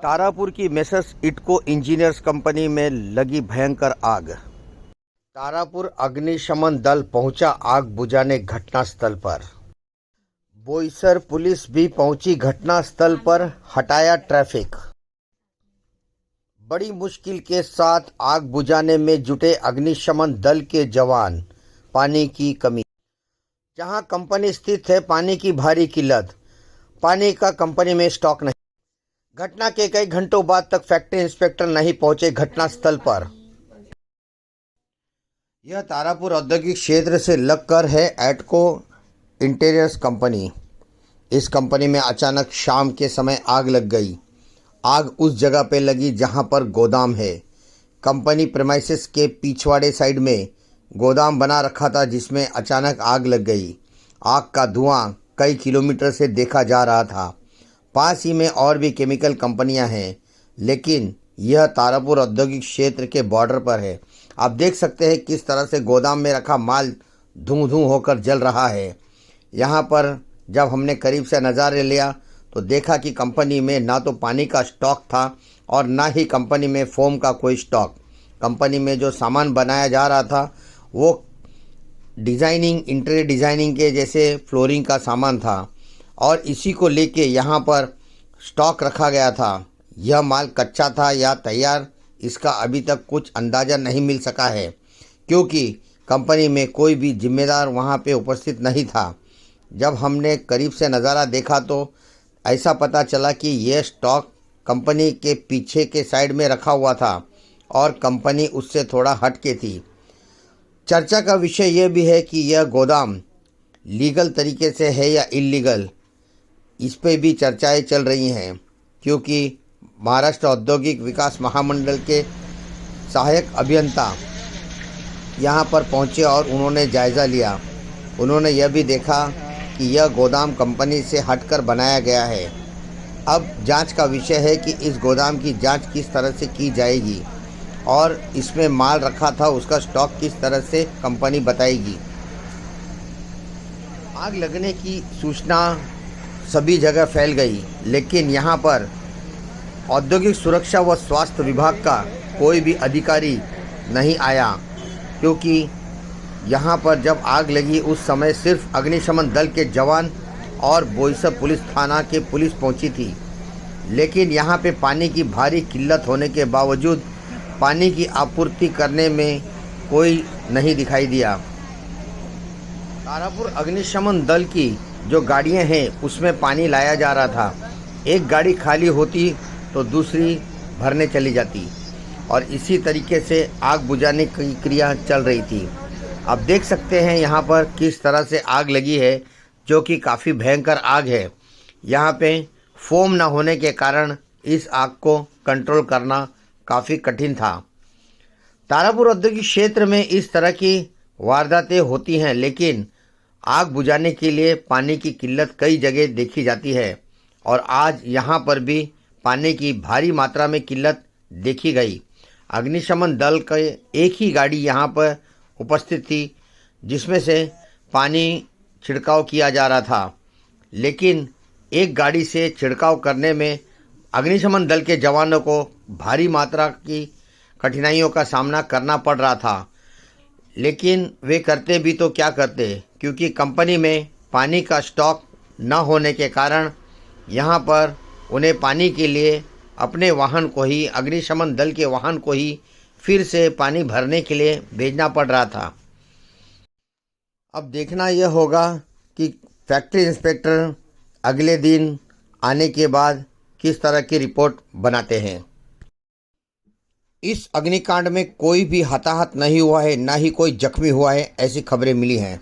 तारापुर की messrs इटको engineers company में लगी भयंकर आग। तारापुर अग्निशमन दल पहुंचा आग बुझाने घटनास्थल पर। बोईसर पुलिस भी पहुंची घटनास्थल पर, हटाया ट्रैफिक। बड़ी मुश्किल के साथ आग बुझाने में जुटे अग्निशमन दल के जवान। पानी की कमी। जहां कंपनी स्थित है, पानी की भारी किल्लत। पानी का कंपनी में स्टॉक नहीं। घटना के कई घंटों बाद तक फैक्ट्री इंस्पेक्टर नहीं पहुंचे घटनास्थल पर। यह तारापुर औद्योगिक क्षेत्र से लगकर है एटको इंटीरियर्स कंपनी। इस कंपनी में अचानक शाम के समय आग लग गई। आग उस जगह पे लगी जहां पर गोदाम है। कंपनी प्रेमाइसेस के पिछवाड़े साइड में गोदाम बना रखा था, जिसमें अचानक आग लग गई। आग का धुआं कई किलोमीटर से देखा जा रहा था। पास ही में और भी केमिकल कंपनियां हैं, लेकिन यह तारापुर औद्योगिक क्षेत्र के बॉर्डर पर है। आप देख सकते हैं किस तरह से गोदाम में रखा माल धुआं धुआं होकर जल रहा है। यहाँ पर जब हमने करीब से नज़ारे लिया तो देखा कि कंपनी में ना तो पानी का स्टॉक था और ना ही कंपनी में फोम का कोई स्टॉक। कंपनी में जो सामान बनाया जा रहा था वो डिज़ाइनिंग, इंटीरियर डिज़ाइनिंग के जैसे फ्लोरिंग का सामान था और इसी को लेके यहाँ पर स्टॉक रखा गया था। यह माल कच्चा था या तैयार, इसका अभी तक कुछ अंदाज़ा नहीं मिल सका है, क्योंकि कंपनी में कोई भी जिम्मेदार वहाँ पे उपस्थित नहीं था। जब हमने करीब से नज़ारा देखा तो ऐसा पता चला कि यह स्टॉक कंपनी के पीछे के साइड में रखा हुआ था और कंपनी उससे थोड़ा हट के थी। चर्चा का विषय यह भी है कि यह गोदाम लीगल तरीके से है या इलीगल, इस पे भी चर्चाएं चल रही हैं, क्योंकि महाराष्ट्र औद्योगिक विकास महामंडल के सहायक अभियंता यहां पर पहुंचे और उन्होंने जायज़ा लिया। उन्होंने यह भी देखा कि यह गोदाम कंपनी से हटकर बनाया गया है। अब जांच का विषय है कि इस गोदाम की जांच किस तरह से की जाएगी और इसमें माल रखा था उसका स्टॉक किस तरह से कंपनी बताएगी। आग लगने की सूचना सभी जगह फैल गई, लेकिन यहाँ पर औद्योगिक सुरक्षा व स्वास्थ्य विभाग का कोई भी अधिकारी नहीं आया, क्योंकि यहाँ पर जब आग लगी उस समय सिर्फ अग्निशमन दल के जवान और बोईसर पुलिस थाना के पुलिस पहुँची थी। लेकिन यहाँ पे पानी की भारी किल्लत होने के बावजूद पानी की आपूर्ति करने में कोई नहीं दिखाई दिया। तारापुर अग्निशमन दल की जो गाड़ियाँ हैं उसमें पानी लाया जा रहा था। एक गाड़ी खाली होती तो दूसरी भरने चली जाती और इसी तरीके से आग बुझाने की क्रिया चल रही थी। आप देख सकते हैं यहाँ पर किस तरह से आग लगी है, जो कि काफ़ी भयंकर आग है। यहाँ पे फोम ना होने के कारण इस आग को कंट्रोल करना काफ़ी कठिन था। तारापुर औद्योगिक क्षेत्र में इस तरह की वारदातें होती हैं, लेकिन आग बुझाने के लिए पानी की किल्लत कई जगह देखी जाती है और आज यहाँ पर भी पानी की भारी मात्रा में किल्लत देखी गई। अग्निशमन दल का एक ही गाड़ी यहाँ पर उपस्थित थी, जिसमें से पानी छिड़काव किया जा रहा था, लेकिन एक गाड़ी से छिड़काव करने में अग्निशमन दल के जवानों को भारी मात्रा की कठिनाइयों का सामना करना पड़ रहा था। लेकिन वे करते भी तो क्या करते, क्योंकि कंपनी में पानी का स्टॉक न होने के कारण यहाँ पर उन्हें पानी के लिए अपने वाहन को ही, अग्निशमन दल के वाहन को ही फिर से पानी भरने के लिए भेजना पड़ रहा था। अब देखना यह होगा कि फैक्ट्री इंस्पेक्टर अगले दिन आने के बाद किस तरह की रिपोर्ट बनाते हैं। इस अग्निकांड में कोई भी हताहत नहीं हुआ है, ना ही कोई जख्मी हुआ है, ऐसी खबरें मिली हैं।